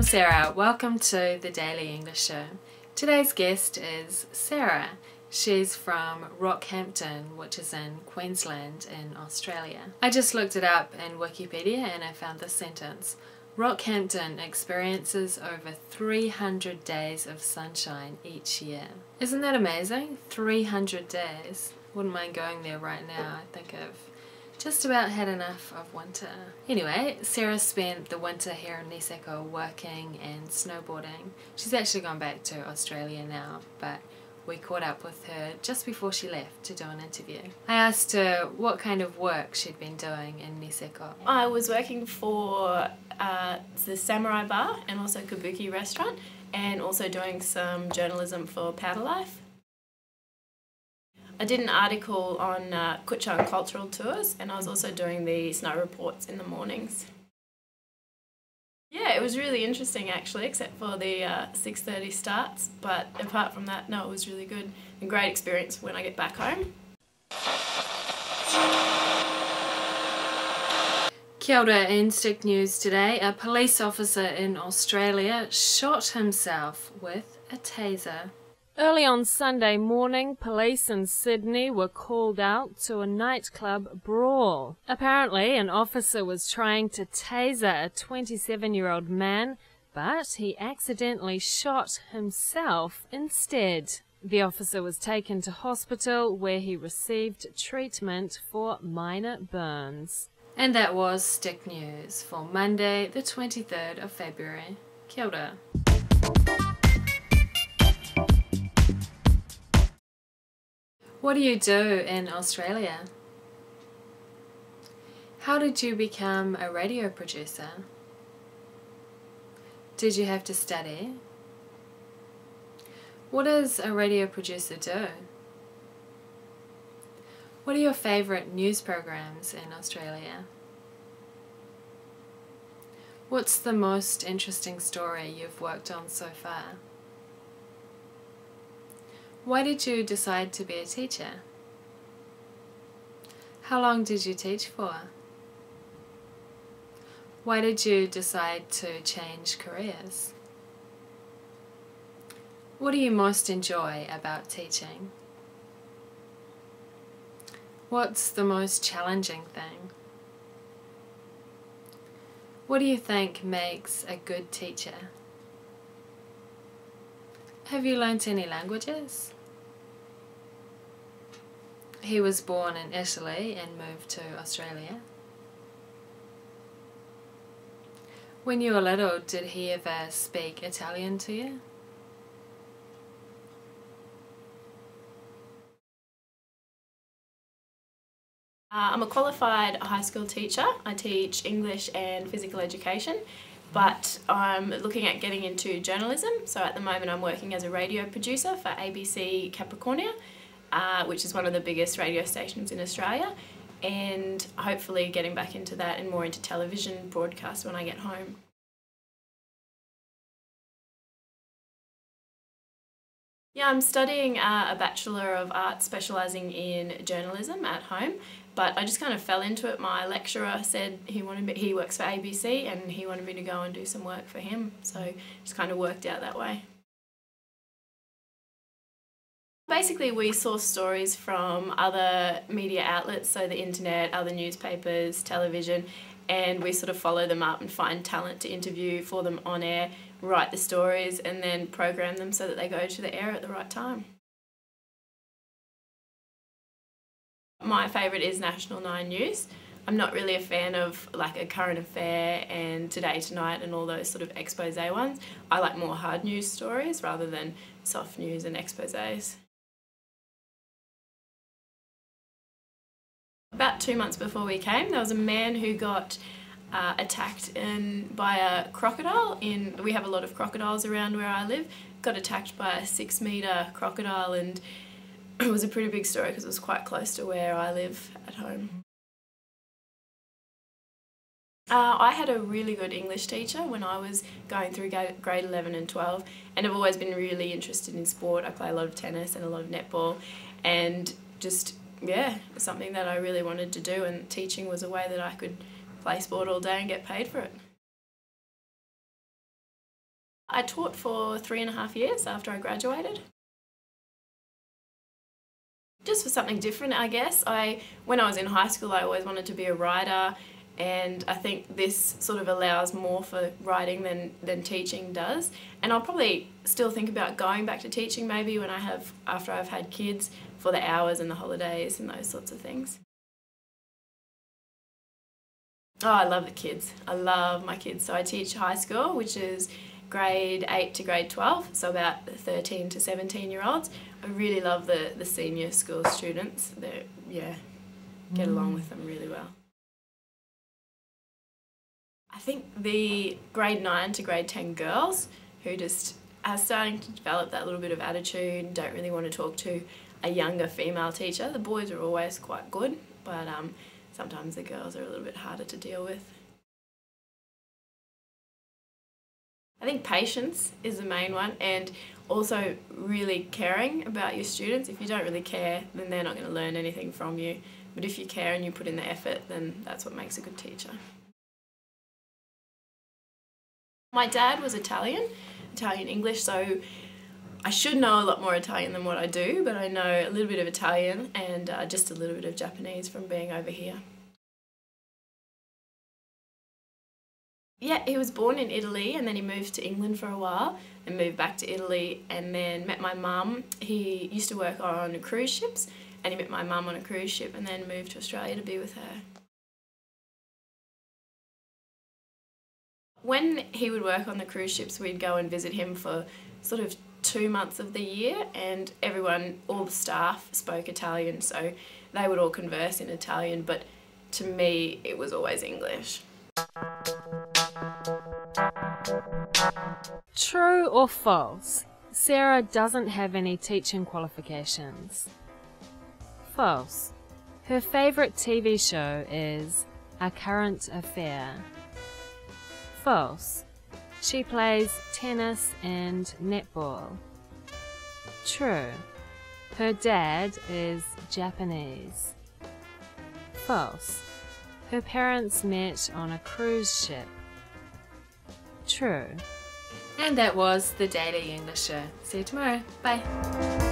Sarah. Welcome to the Daily English Show. Today's guest is Sarah. She's from Rockhampton, which is in Queensland in Australia. I just looked it up in Wikipedia and I found this sentence. Rockhampton experiences over 300 days of sunshine each year. Isn't that amazing? 300 days. Wouldn't mind going there right now. I think I've just about had enough of winter. Anyway, Sarah spent the winter here in Niseko working and snowboarding. She's actually gone back to Australia now, but we caught up with her just before she left to do an interview. I asked her what kind of work she'd been doing in Niseko. I was working for the Samurai Bar and also Kabuki restaurant, and also doing some journalism for Powder Life. I did an article on Kuching cultural tours, and I was also doing the snow reports in the mornings. Yeah, it was really interesting actually, except for the 6:30 starts, but apart from that, no, it was really good and great experience when I get back home. Kia ora, in Stick News today, a police officer in Australia shot himself with a taser. Early on Sunday morning, police in Sydney were called out to a nightclub brawl. Apparently, an officer was trying to taser a 27-year-old man, but he accidentally shot himself instead. The officer was taken to hospital where he received treatment for minor burns. And that was Stick News for Monday, the 23rd of February. Kia ora. What do you do in Australia? How did you become a radio producer? Did you have to study? What does a radio producer do? What are your favourite news programs in Australia? What's the most interesting story you've worked on so far? Why did you decide to be a teacher? How long did you teach for? Why did you decide to change careers? What do you most enjoy about teaching? What's the most challenging thing? What do you think makes a good teacher? Have you learnt any languages? He was born in Italy and moved to Australia. When you were little, did he ever speak Italian to you? I'm a qualified high school teacher. I teach English and physical education, but I'm looking at getting into journalism. So at the moment I'm working as a radio producer for ABC Capricornia, which is one of the biggest radio stations in Australia, and hopefully getting back into that and more into television broadcast when I get home. Yeah, I'm studying a Bachelor of Arts specialising in journalism at home, but I just kind of fell into it. My lecturer said he works for ABC and he wanted me to go and do some work for him, so it just kind of worked out that way. Basically, we source stories from other media outlets, so the internet, other newspapers, television, and we sort of follow them up and find talent to interview for them on air, write the stories, and then program them so that they go to the air at the right time. My favourite is National 9 News. I'm not really a fan of like a current affair and Today Tonight and all those sort of expose ones. I like more hard news stories rather than soft news and exposés. About 2 months before we came, there was a man who got attacked by a crocodile. We have a lot of crocodiles around where I live. Got attacked by a 6-metre crocodile, and it was a pretty big story because it was quite close to where I live at home. I had a really good English teacher when I was going through grade 11 and 12, and I've always been really interested in sport. I play a lot of tennis and a lot of netball, and just, yeah, something that I really wanted to do, and teaching was a way that I could play sport all day and get paid for it. I taught for 3.5 years after I graduated. Just for something different, I guess. When I was in high school, I always wanted to be a writer, and I think this sort of allows more for writing than teaching does. And I'll probably still think about going back to teaching maybe after I've had kids, for the hours and the holidays and those sorts of things. Oh, I love the kids. I love my kids. So I teach high school, which is grade 8 to grade 12, so about 13 to 17-year-olds. I really love the senior school students. Get along with them really well. I think the grade 9 to grade 10 girls who just are starting to develop that little bit of attitude and don't really want to talk to a younger female teacher. The boys are always quite good, but sometimes the girls are a little bit harder to deal with. I think patience is the main one, and also really caring about your students. If you don't really care, then they're not going to learn anything from you. But if you care and you put in the effort, then that's what makes a good teacher. My dad was Italian English, so I should know a lot more Italian than what I do, but I know a little bit of Italian and just a little bit of Japanese from being over here. Yeah, he was born in Italy and then he moved to England for a while and moved back to Italy, and then met my mum. He used to work on cruise ships and he met my mum on a cruise ship and then moved to Australia to be with her. When he would work on the cruise ships, we'd go and visit him for sort of 2 months of the year, and all the staff spoke Italian, so they would all converse in Italian, but to me it was always English. True or false? Sarah doesn't have any teaching qualifications. False. Her favourite TV show is A Current Affair. False. She plays tennis and netball. True. Her dad is Japanese. False. Her parents met on a cruise ship. True. And that was the Daily English Show. See you tomorrow. Bye.